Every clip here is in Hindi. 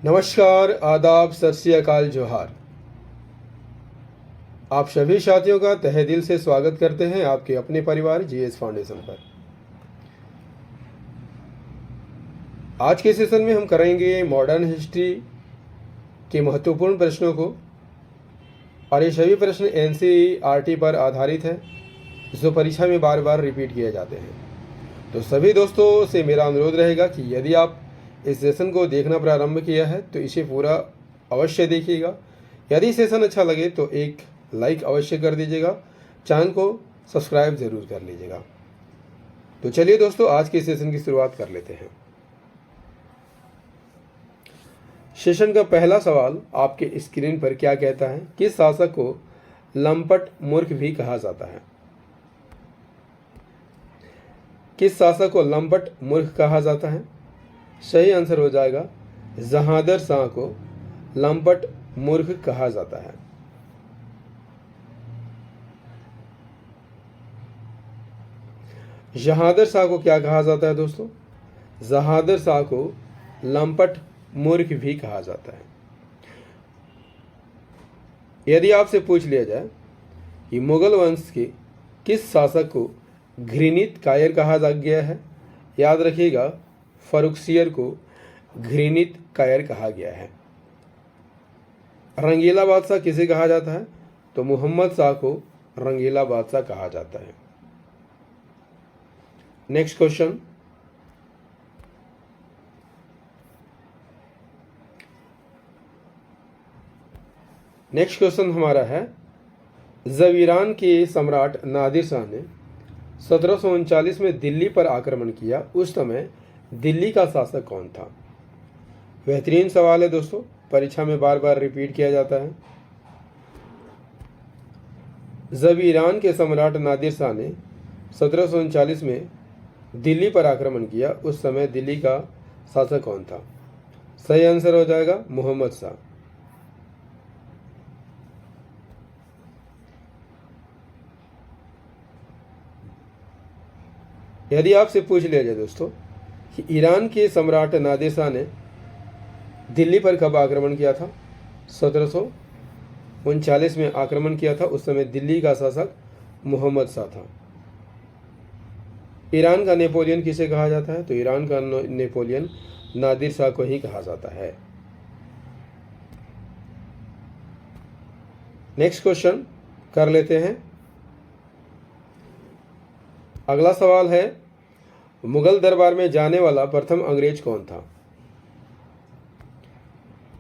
नमस्कार, आदाब, सत श्री अकाल, जोहार। आप सभी साथियों का तहे दिल से स्वागत करते हैं आपके अपने परिवार जीएस फाउंडेशन पर। आज के सेशन में हम करेंगे मॉडर्न हिस्ट्री के महत्वपूर्ण प्रश्नों को, और ये सभी प्रश्न एनसीईआरटी पर आधारित हैं जो परीक्षा में बार बार रिपीट किए जाते हैं। तो सभी दोस्तों से मेरा अनुरोध रहेगा कि यदि आप इस सेशन को देखना प्रारंभ किया है तो इसे पूरा अवश्य देखिएगा। यदि सेशन अच्छा लगे तो एक लाइक अवश्य कर दीजिएगा, चैनल को सब्सक्राइब जरूर कर लीजिएगा। तो चलिए दोस्तों, आज के सेशन की शुरुआत कर लेते हैं। सेशन का पहला सवाल आपके स्क्रीन पर क्या कहता है? किस शासक को लंपट मूर्ख भी कहा जाता है? किस शासक को लंपट मूर्ख कहा जाता है? सही आंसर हो जाएगा जहांदर शाह को लंपट मूर्ख कहा जाता है। जहांदर शाह को क्या कहा जाता है दोस्तों? जहांदर शाह को लंपट मूर्ख भी कहा जाता है। यदि आपसे पूछ लिया जाए कि मुगल वंश के किस शासक को घृणित कायर कहा जा गया है, याद रखिएगा फर्रुखसियर को घृणित कायर कहा गया है। रंगीला बादशाह किसे कहा जाता है? तो मोहम्मद शाह को रंगीला बादशाह कहा जाता है। नेक्स्ट क्वेश्चन, हमारा है, जब ईरान के सम्राट नादिर शाह ने 1739 में दिल्ली पर आक्रमण किया, उस समय दिल्ली का शासक कौन था? बेहतरीन सवाल है दोस्तों, परीक्षा में बार बार रिपीट किया जाता है। जब ईरान के सम्राट नादिर शाह ने 1739 में दिल्ली पर आक्रमण किया, उस समय दिल्ली का शासक कौन था? सही आंसर हो जाएगा मोहम्मद शाह। यदि आपसे पूछ लिया जाए दोस्तों कि ईरान के सम्राट नादिर शाह ने दिल्ली पर कब आक्रमण किया था? 1739 में आक्रमण किया था, उस समय दिल्ली का शासक मोहम्मद शाह था। ईरान का नेपोलियन किसे कहा जाता है? तो ईरान का नेपोलियन नादिर शाह को ही कहा जाता है। नेक्स्ट क्वेश्चन कर लेते हैं। अगला सवाल है, मुगल दरबार में जाने वाला प्रथम अंग्रेज कौन था?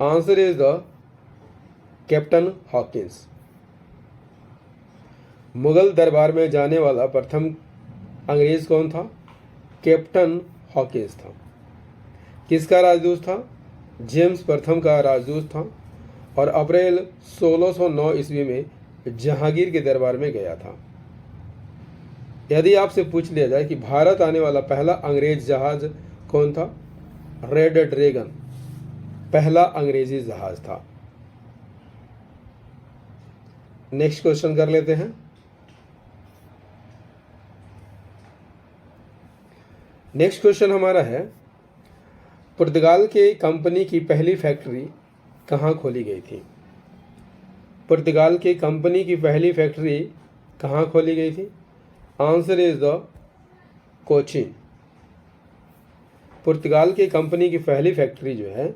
Answer is the captain Hawkins. Mughal दरबार में जाने वाला प्रथम अंग्रेज कौन था? कैप्टन हॉकिंस था। किसका राजदूत था? जेम्स प्रथम का राजदूत था, और अप्रैल 1609 ईस्वी में जहांगीर के दरबार में गया था। यदि आपसे पूछ लिया जाए कि भारत आने वाला पहला अंग्रेज जहाज कौन था? रेड ड्रैगन पहला अंग्रेजी जहाज था। नेक्स्ट क्वेश्चन कर लेते हैं। नेक्स्ट क्वेश्चन हमारा है, पुर्तगाल के कंपनी की पहली फैक्ट्री कहाँ खोली गई थी? पुर्तगाल के कंपनी की पहली फैक्ट्री कहाँ खोली गई थी? Answer is the Cochin. पुर्तगाल की कंपनी की पहली फैक्ट्री जो है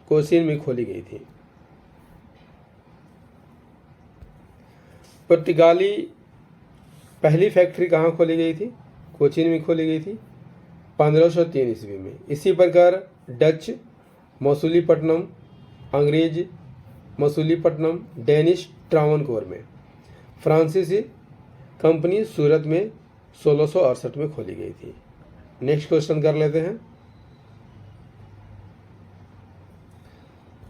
कोचीन में खोली गई थी। पुर्तगाली पहली फैक्ट्री कहाँ खोली गई थी? कोचीन में खोली गई थी 1503 ईस्वी में। इसी प्रकार डच मसूलीपट्टनम, अंग्रेज मसूलीपट्टनम, डेनिश ट्रावनकोर में, फ्रांसीसी कंपनी सूरत में 1668 में खोली गई थी। नेक्स्ट क्वेश्चन कर लेते हैं।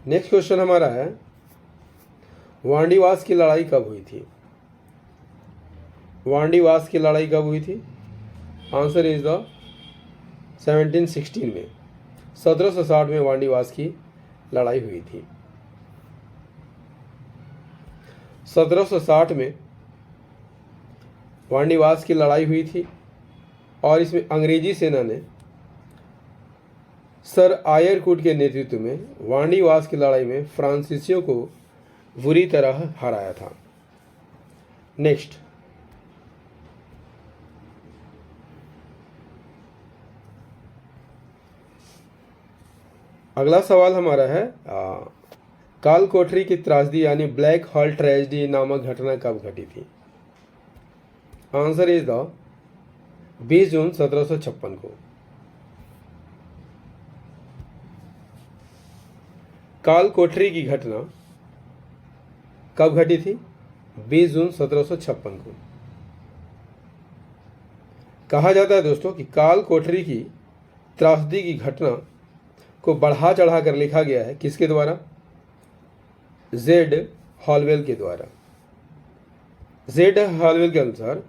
नेक्स्ट क्वेश्चन हमारा है, वांडीवास की लड़ाई कब हुई थी? वांडीवास की लड़ाई कब हुई थी? आंसर इज द 1716 में। 1760 में वांडीवास की लड़ाई हुई थी। 1760 में वांडीवास की लड़ाई हुई थी, और इसमें अंग्रेजी सेना ने सर आयरकुट के नेतृत्व में वाणीवास की लड़ाई में फ्रांसीसियों को बुरी तरह हराया था। नेक्स्ट, अगला सवाल हमारा है काल कोठरी की त्रासदी यानी ब्लैक हॉल ट्रेजेडी नामक घटना कब घटी थी? आंसर इज द 20 जून 1756 को। काल कोठरी की घटना कब घटी थी? 20 जून 1756 को। कहा जाता है दोस्तों कि काल कोठरी की त्रासदी की घटना को बढ़ा चढ़ा कर लिखा गया है किसके द्वारा? जेड हॉलवेल के द्वारा। जेड हॉलवेल के अनुसार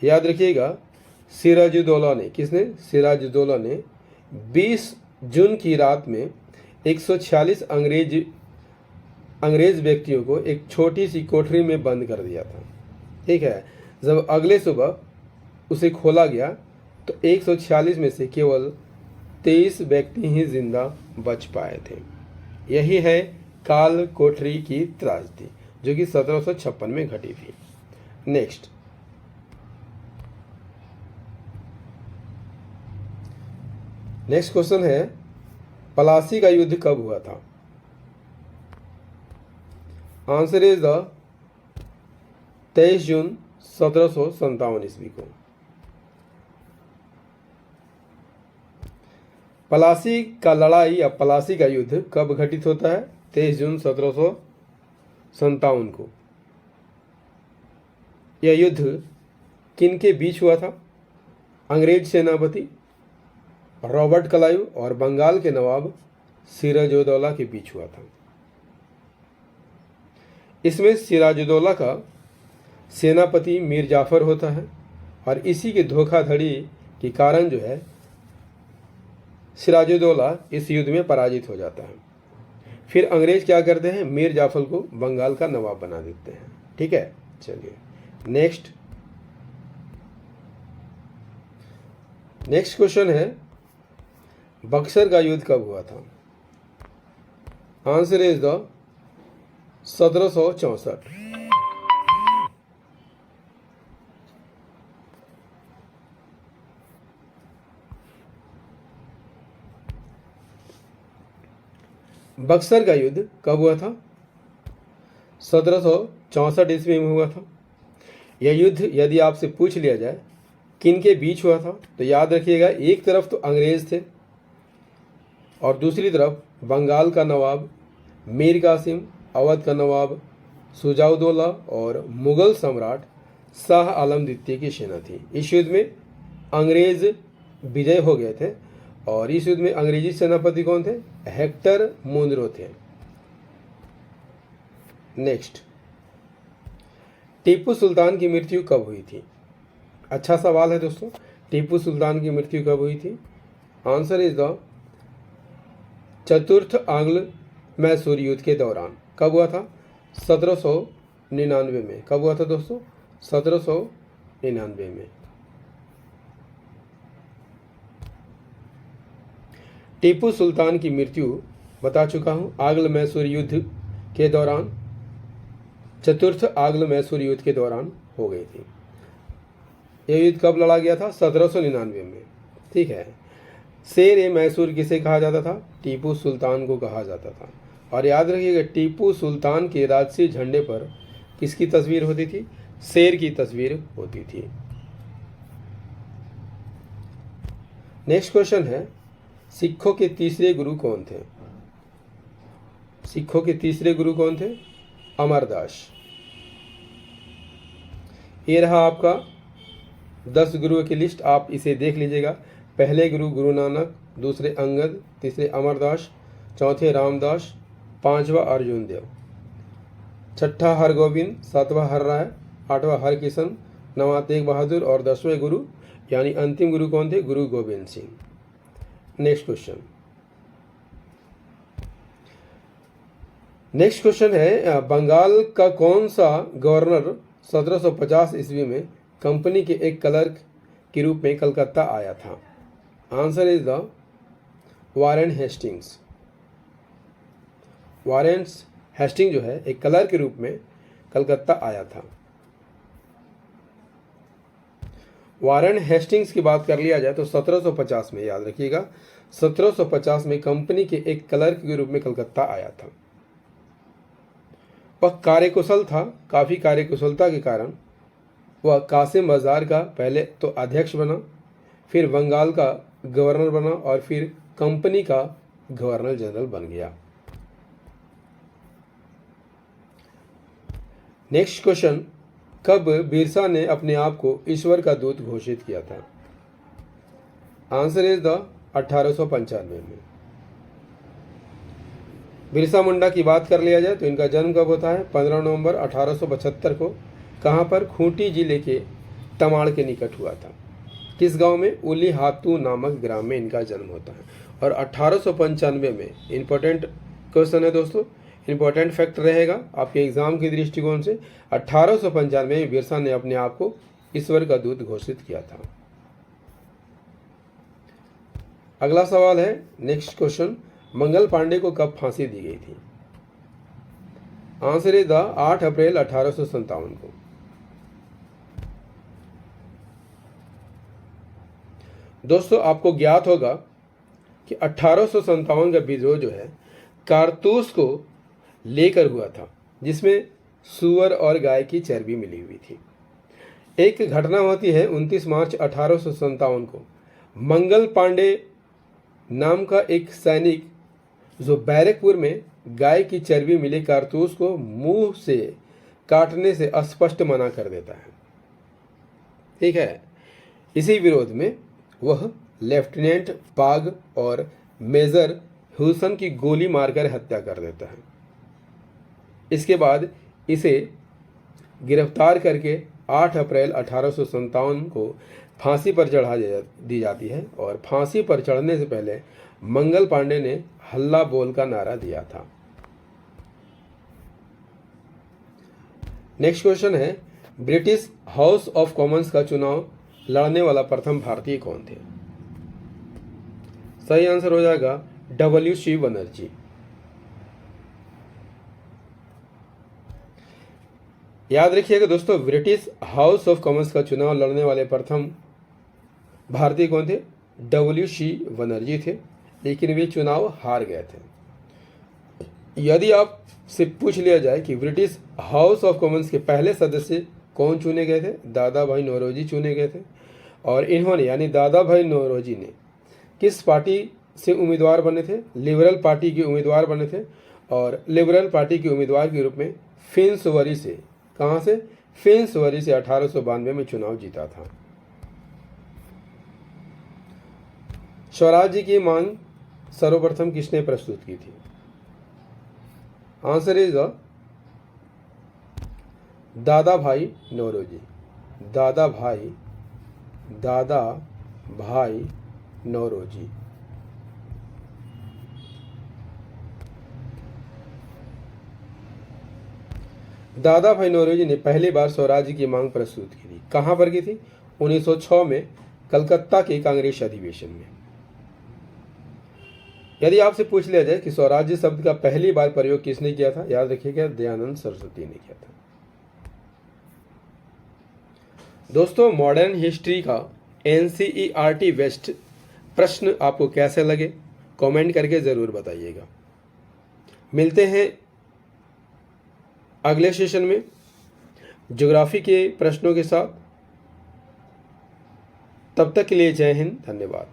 याद रखिएगा, सिराजुद्दौला ने, किसने? सिराजुद्दौला ने 20 जून की रात में 146 अंग्रेज व्यक्तियों को एक छोटी सी कोठरी में बंद कर दिया था। ठीक है, जब अगले सुबह उसे खोला गया तो 146 में से केवल 23 व्यक्ति ही जिंदा बच पाए थे। यही है काल कोठरी की त्रासदी जो कि 1756 में घटी थी। नेक्स्ट, क्वेश्चन है पलासी का युद्ध कब हुआ था? आंसर इज द 23 जून 1757 ईस्वी को। पलासी का लड़ाई या पलासी का युद्ध कब घटित होता है? 23 जून 1757 को। यह युद्ध किन के बीच हुआ था? अंग्रेज सेनापति रॉबर्ट क्लाइव और बंगाल के नवाब सिराजुद्दौला के बीच हुआ था। इसमें सिराजुद्दौला का सेनापति मीर जाफर होता है और इसी के धोखाधड़ी के कारण जो है सिराजुद्दौला इस युद्ध में पराजित हो जाता है। फिर अंग्रेज क्या करते हैं? मीर जाफर को बंगाल का नवाब बना देते हैं। ठीक है, चलिए नेक्स्ट क्वेश्चन है बक्सर का युद्ध कब हुआ था? Answer is the 1764। बक्सर का युद्ध कब हुआ था? 1764 ईस्वी में हुआ था। यह युद्ध यदि आपसे पूछ लिया जाए किन के बीच हुआ था तो याद रखिएगा, एक तरफ तो अंग्रेज थे और दूसरी तरफ बंगाल का नवाब मीर कासिम, अवध का नवाब शुजाउद्दौला और मुगल सम्राट शाह आलम द्वितीय की सेना थी। इस युद्ध में अंग्रेज विजय हो गए थे और इस युद्ध में अंग्रेजी सेनापति कौन थे? हेक्टर मुनरो थे। नेक्स्ट, टीपू सुल्तान की मृत्यु कब हुई थी? अच्छा सवाल है दोस्तों, टीपू सुल्तान की मृत्यु कब हुई थी? आंसर इज द चतुर्थ आंग्ल मैसूर युद्ध के दौरान। कब हुआ था? 1799 में। कब हुआ था दोस्तों? 1799 में। टीपू सुल्तान की मृत्यु बता चुका हूं, आंग्ल मैसूर युद्ध के दौरान, चतुर्थ आंग्ल मैसूर युद्ध के दौरान हो गई थी। यह युद्ध कब लड़ा गया था? 1799 में। ठीक है, शेर ए मैसूर किसे कहा जाता था? टीपू सुल्तान को कहा जाता था। और याद रखिएगा, टीपू सुल्तान के राजसी झंडे पर किसकी तस्वीर होती थी? शेर की तस्वीर होती थी। नेक्स्ट क्वेश्चन है सिखों के तीसरे गुरु कौन थे? सिखों के तीसरे गुरु कौन थे? अमरदास। ये रहा आपका 10 गुरुओं की लिस्ट, आप इसे देख लीजिएगा। पहले गुरु गुरु नानक, दूसरे अंगद, तीसरे अमरदास, चौथे रामदास, पांचवा अर्जुन देव, छठा हरगोविंद, सातवां हरराय, आठवां हरकिशन, नवां तेग बहादुर और 10वें गुरु यानी अंतिम गुरु कौन थे? गुरु गोविंद सिंह। नेक्स्ट क्वेश्चन है बंगाल का कौन सा गवर्नर 1750 ईस्वी में कंपनी के एक क्लर्क के रूप में कलकत्ता आया था? Answer is the Warren Hastings. Warren Hasting जो है एक क्लर्क के रूप में कलकत्ता आया था। वारेन हेस्टिंग्स की बात कर लिया जाए तो 1750 में, याद रखिएगा 1750 में कंपनी के एक क्लर्क के रूप में कलकत्ता आया था। वह कार्यकुशल था, काफ़ी कार्यकुशलता के कारण वह कासिम बाजार का पहले तो अध्यक्ष बना, फिर बंगाल का गवर्नर बना और फिर कंपनी का गवर्नर जनरल बन गया। नेक्स्ट क्वेश्चन, कब बिरसा ने अपने आप को ईश्वर का दूत घोषित किया था? आंसर इज द 1895 में। बिरसा मुंडा की बात कर लिया जाए तो इनका जन्म कब होता है? 15 नवंबर 1875 को। कहाँ पर? खूंटी जिले के तमाड़ के निकट हुआ था। किस गांव में? उली हातू नामक ग्राम में इनका जन्म होता है। और 1895 में, इंपॉर्टेंट क्वेश्चन है दोस्तों, इंपॉर्टेंट फैक्ट रहेगा आपके एग्जाम के दृष्टिकोण से, 1895 में बिरसा ने अपने आप को ईश्वर का दूत घोषित किया था। अगला सवाल है, नेक्स्ट क्वेश्चन, मंगल पांडे को कब फांसी दी गई थी? आंसर इज द 8 अप्रैल 1857 को। दोस्तों आपको ज्ञात होगा कि 1857 का विद्रोह जो है कारतूस को लेकर हुआ था, जिसमें सुअर और गाय की चर्बी मिली हुई थी। एक घटना होती है 29 मार्च 1857 को, मंगल पांडे नाम का एक सैनिक जो बैरकपुर में गाय की चर्बी मिले कारतूस को मुंह से काटने से स्पष्ट मना कर देता है। ठीक है, इसी विरोध में वह लेफ्टिनेंट बाग और मेजर हुसन की गोली मारकर हत्या कर देता है। इसके बाद इसे गिरफ्तार करके 8 अप्रैल 1857 को फांसी पर चढ़ा दी जाती है। और फांसी पर चढ़ने से पहले मंगल पांडे ने हल्ला बोल का नारा दिया था। नेक्स्ट क्वेश्चन है, ब्रिटिश हाउस ऑफ कॉमन्स का चुनाव लड़ने वाला प्रथम भारतीय कौन थे? सही आंसर हो जाएगा W.C. बनर्जी। याद रखिएगा दोस्तों, ब्रिटिश हाउस ऑफ कॉमन्स का चुनाव लड़ने वाले प्रथम भारतीय कौन थे? W.C. बनर्जी थे, लेकिन वे चुनाव हार गए थे। यदि आपसे पूछ लिया जाए कि ब्रिटिश हाउस ऑफ कॉमन्स के पहले सदस्य कौन चुने गए थे? दादा भाई नौरोजी चुने गए थे। और इन्होंने यानी दादा भाई नौरोजी ने किस पार्टी से उम्मीदवार बने थे? लिबरल पार्टी के उम्मीदवार बने थे। और लिबरल पार्टी के उम्मीदवार के रूप में फिंसवरी से, कहाँ से? फिंसवरी से 1892 में चुनाव जीता था। स्वराज्य की मांग सर्वप्रथम किसने प्रस्तुत की थी? आंसर इज दादा भाई नौरोजी। दादा भाई नौरोजी। दादा भाई नौरोजी ने पहली बार स्वराज्य की मांग प्रस्तुत की थी। कहां पर की थी? 1906 में कलकत्ता के कांग्रेस अधिवेशन में। यदि आपसे पूछ लिया जाए कि स्वराज्य शब्द का पहली बार प्रयोग किसने किया था? याद रखिएगा दयानंद सरस्वती ने किया था। दोस्तों मॉडर्न हिस्ट्री का NCERT वेस्ट प्रश्न आपको कैसे लगे कमेंट करके ज़रूर बताइएगा। मिलते हैं अगले सेशन में ज्योग्राफी के प्रश्नों के साथ। तब तक के लिए जय हिंद, धन्यवाद।